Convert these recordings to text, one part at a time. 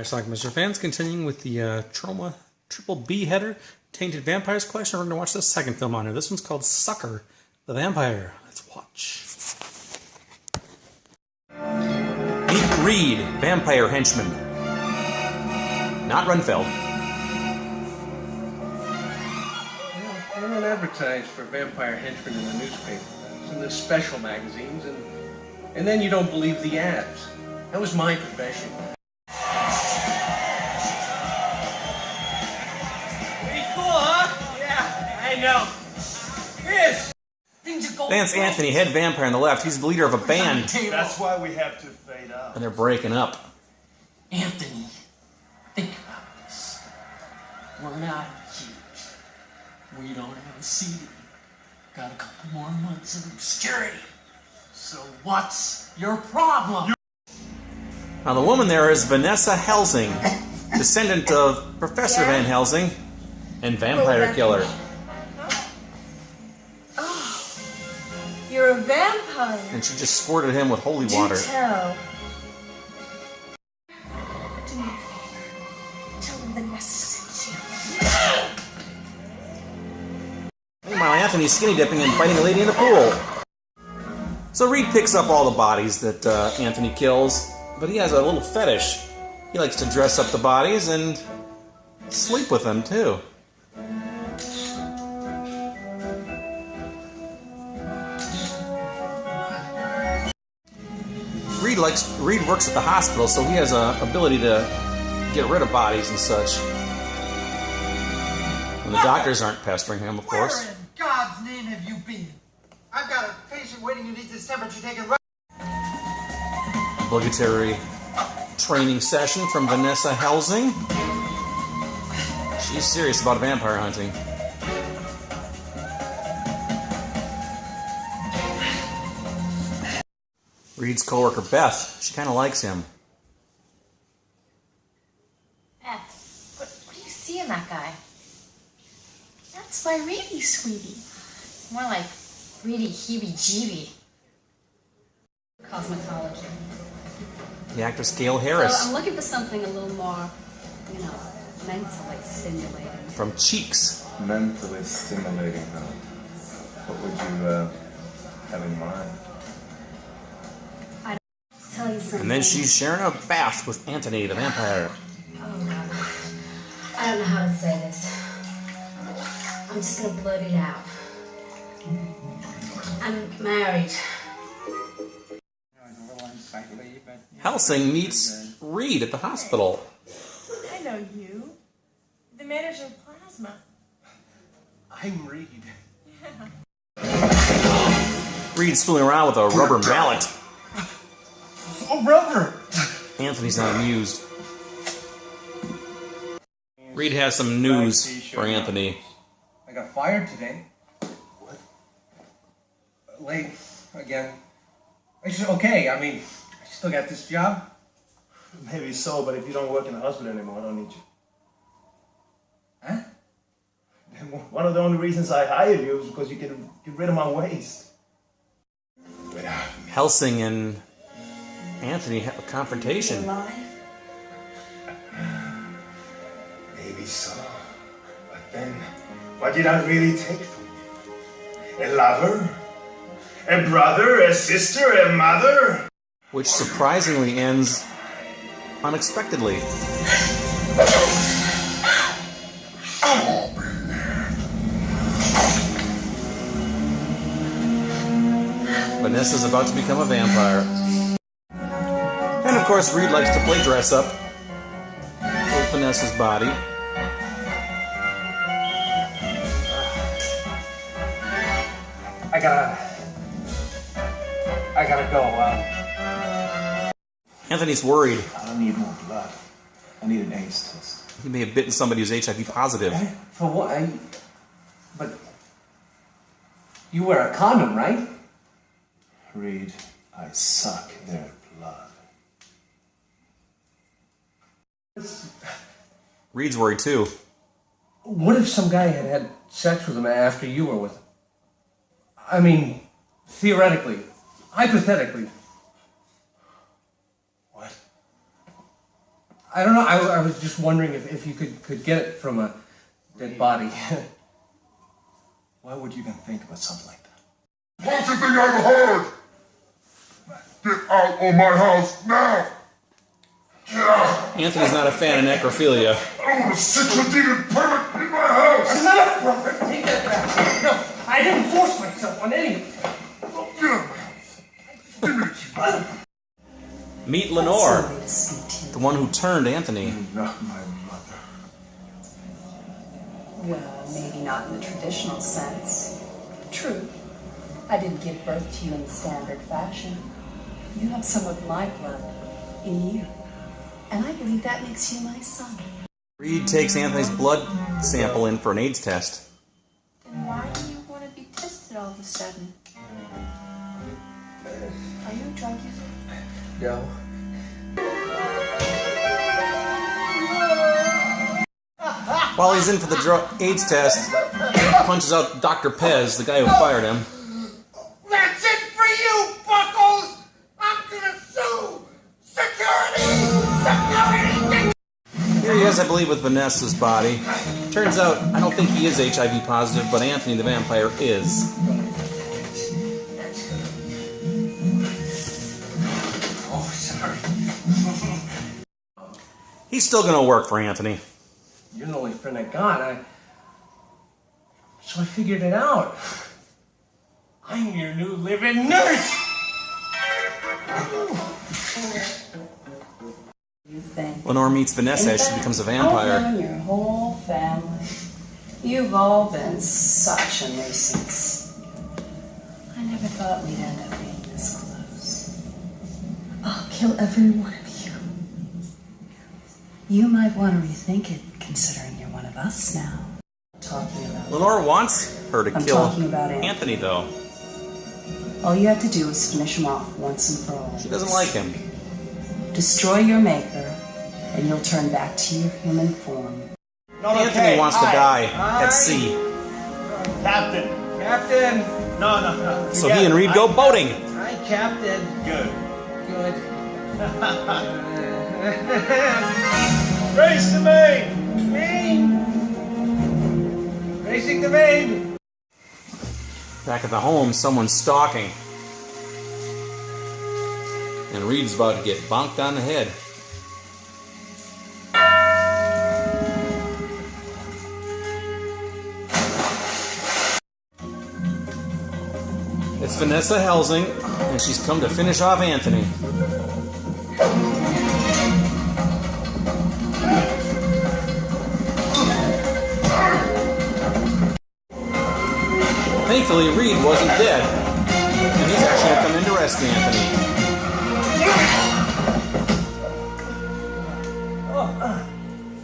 Schlockmeister fans, continuing with the Trauma Triple B header, Tainted Vampires collection. We're going to watch the second film on here. This one's called Sucker the Vampire. Let's watch. Meet Reed, vampire henchman. Not Renfeld. They don't advertise for vampire henchmen in the newspaper. It's in the special magazines, and then you don't believe the ads. That was my profession. Pretty cool, huh? Yeah, I know. Yes. That's Anthony, head vampire on the left. He's the leader of a band. That's why we have to fade out. And they're breaking up. Anthony, think about this. We're not huge. We don't have a CD. Got a couple more months of obscurity. So what's your problem? Now the woman there is Vanessa Helsing, descendant of Professor Van Helsing and vampire killer. Oh, you're a vampire. And she just squirted him with holy water. Do tell. Do me a favor. Tell them Vanessa sent you. Meanwhile, Anthony's skinny dipping and fighting a lady in the pool. So Reed picks up all the bodies that Anthony kills, but he has a little fetish. He likes to dress up the bodies and sleep with them too. Reed works at the hospital, so he has an ability to get rid of bodies and such. When the doctors aren't pestering him, of course. Where in God's name have you been? I've got a patient waiting who needs his temperature taken right. Obligatory training session from Vanessa Helsing. She's serious about vampire hunting. Reed's coworker Beth, she kind of likes him. Beth, what do you see in that guy? That's my Reedy, sweetie. It's more like Reedy heebie-jeebie. Cosmetology. The actress Gail Harris. So I'm looking for something a little more, mentally stimulating. From Cheeks. Mentally stimulating, huh? What would you have in mind? Tell you something. And then she's sharing a bath with Anthony, the vampire. Oh, God. I don't know how to say this. I'm just going to blurt it out. I'm married. Helsing meets Reed at the hospital. I know you. The manager of Plasma. I'm Reed. Reed's fooling around with a rubber mallet. Oh, rubber! Anthony's not amused. Reed has some news for Anthony. I got fired today. What? Late again. It's okay. I mean, I still got this job. Maybe so, but if you don't work in the hospital anymore, I don't need you. Huh? One of the only reasons I hired you is because you can get rid of my waste. Helsing and Anthony have a confrontation. Maybe so. But then, what did I really take from you? A lover? A brother? A sister? A mother? Which surprisingly ends unexpectedly. Vanessa's about to become a vampire. And of course, Reed likes to play dress up with Vanessa's body. I gotta go. Anthony's worried. I don't need more blood. I need an AIDS test. He may have bitten somebody who's HIV positive. For what? But you wear a condom, right? Reed, I suck their blood. Reed's worried too. What if some guy had sex with him after you were with him? I mean, theoretically, hypothetically. What? I don't know. I was just wondering if you could get it from a dead body. Why would you even think about something like that? What do you think I've heard? Get out of my house now! Get out! Anthony's not a fan of necrophilia. I want a secret demon permit in my house! Enough, Robert! Take that back. No, I didn't force myself on anyone. Get out of my house! Give me the key. Meet Lenore, the one who turned Anthony. You're not my mother. Well, maybe not in the traditional sense. True. I didn't give birth to you in the standard fashion. You have some of my blood in you. And I believe that makes you my son. Reed takes Anthony's blood sample in for an AIDS test. Then why do you want to be tested all of a sudden? Are you a drug user? No. While he's in for the AIDS test, he punches out Dr. Pez, the guy who fired him. That's it for you, buckles! I'm gonna sue! Security! Security! Here he is, I believe, with Vanessa's body. Turns out, I don't think he is HIV positive, but Anthony the vampire is. Oh, sorry. He's still gonna work for Anthony. You're the only friend I got. So I figured it out. I'm your new living nurse! You think? Lenore meets Vanessa as she becomes a vampire. You and your whole family. You've all been such a nuisance. I never thought we'd end up being this close. I'll kill every one of you. You might want to rethink it, considering you're one of us now. Talking about Lenore wants her to I'm kill talking about Anthony, though. all you have to do is finish him off once and for all. She doesn't like him. Destroy your maker, and you'll turn back to your human form. Anthony wants to die at sea. Captain! Captain! No. So he and Reed go boating. Hi, Captain. Good. Good. Race the main! Main! Racing the main! Back at the home, someone's stalking. And Reed's about to get bonked on the head. It's Vanessa Helsing, and she's come to finish off Anthony. Thankfully, Reed wasn't dead, and he's actually going to come in to rescue Anthony.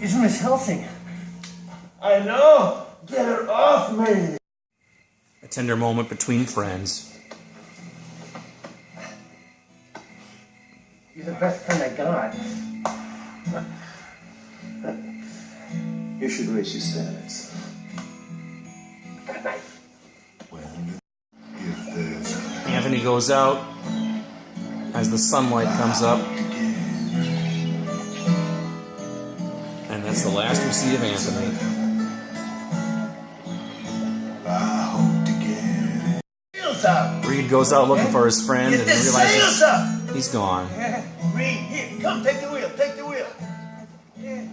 It's Miss Helsing. I know! Get her off me! A tender moment between friends. You're the best friend I got. You should raise your standards. Good night. Well, if there's Anthony goes out as the sunlight comes up. And that's the last we see of Anthony. I hope to get Sails up! Reed goes out looking for his friend Get and the sails realizes up! he's gone. Reed, here, come, take the wheel, take the wheel. Yeah.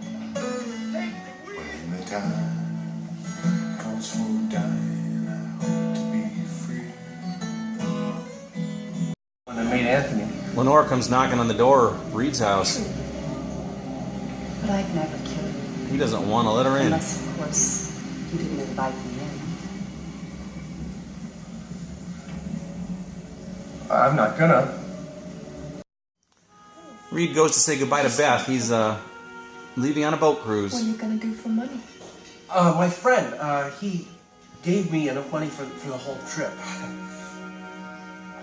Take the wheel. when the time comes for dying, I hope to be free. When I made Anthony. Lenore comes knocking on the door of Reed's house. But I'd never kill you. He doesn't want to let her in. Unless, of course, you didn't invite me in. I'm not gonna. Reed goes to say goodbye to Beth. He's leaving on a boat What are cruise. you gonna do for money? My friend, he gave me enough money for the whole trip.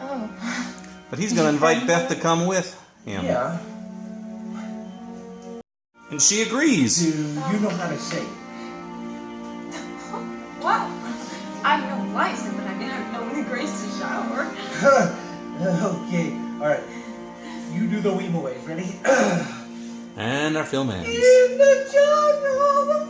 Oh. But he's going to invite Beth to come with him. Yeah. And she agrees. Do you know how to sing? What? I'm no wiser, but I mean, I know when to grace the shower. Okay, alright. You do the Weeble ways. Ready? And our film ends. In the jungle, the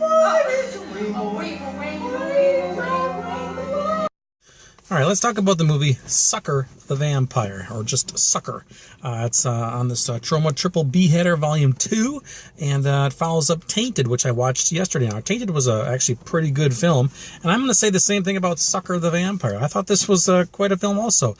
All right, let's talk about the movie Sucker the Vampire, or just Sucker. It's on this Troma Triple B Header Volume 2, and it follows up Tainted, which I watched yesterday. Now, Tainted was actually a pretty good film, and I'm going to say the same thing about Sucker the Vampire. I thought this was quite a film also.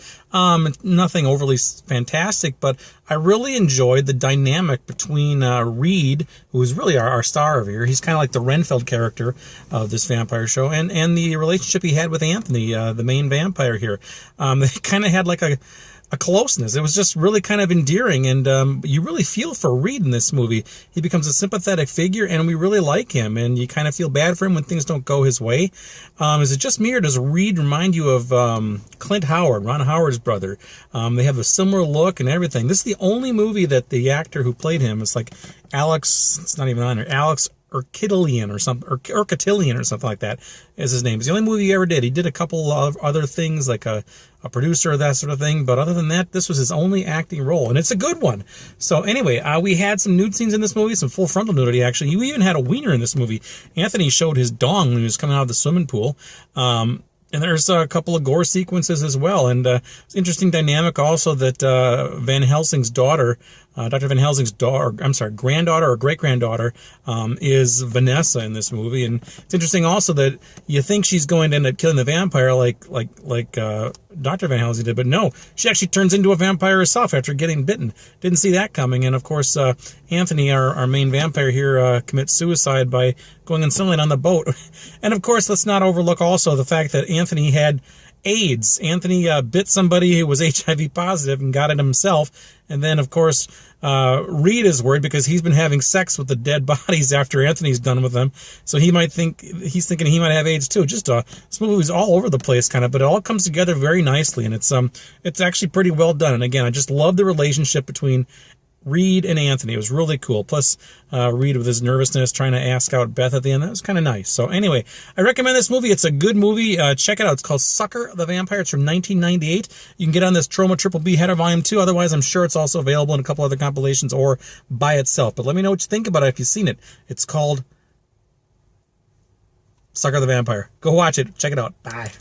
Nothing overly fantastic, but I really enjoyed the dynamic between Reed, who is really our star over here. He's kind of like the Renfield character of this vampire show, and the relationship he had with Anthony, the main vampire here. They kind of had like a closeness. It was just really kind of endearing, and you really feel for Reed in this movie. He becomes a sympathetic figure, and we really like him, and you kind of feel bad for him when things don't go his way. Is it just me, or does Reed remind you of Clint Howard, Ron Howard's brother? They have a similar look and everything. This is the only movie that the actor who played him is like Alex, it's not even on there, Alex Urquidillion or something, or Urquidillion or something like that is his name. It's the only movie he ever did. He did a couple of other things, like a producer, that sort of thing, but other than that, this was his only acting role, and it's a good one. So anyway, we had some nude scenes in this movie, some full frontal nudity, actually. You even had a wiener in this movie. Anthony showed his dong when he was coming out of the swimming pool. And there's a couple of gore sequences as well. And it's an interesting dynamic also that Van Helsing's daughter, Dr. Van Helsing's granddaughter or great-granddaughter, is Vanessa in this movie. And it's interesting also that you think she's going to end up killing the vampire like Dr. Van Helsing did, but no, she actually turns into a vampire herself after getting bitten. Didn't see that coming. And of course, Anthony, our main vampire here, commits suicide by going in sunlight on the boat. And of course, let's not overlook also the fact that Anthony had AIDS. Anthony bit somebody who was HIV positive and got it himself. And then, of course, Reed is worried because he's been having sex with the dead bodies after Anthony's done with them. So he's thinking he might have AIDS too. Just this movie was all over the place kind of, but it all comes together very nicely, and it's actually pretty well done. And again, I just love the relationship between Reed and Anthony. It was really cool. Plus, Reed with his nervousness trying to ask out Beth at the end. That was kind of nice. So anyway, I recommend this movie. It's a good movie. Check it out. It's called Sucker the Vampire. It's from 1998. You can get on this Troma Triple B Header Volume 2. Otherwise, I'm sure it's also available in a couple other compilations or by itself. But let me know what you think about it if you've seen it. It's called Sucker the Vampire. Go watch it. Check it out. Bye.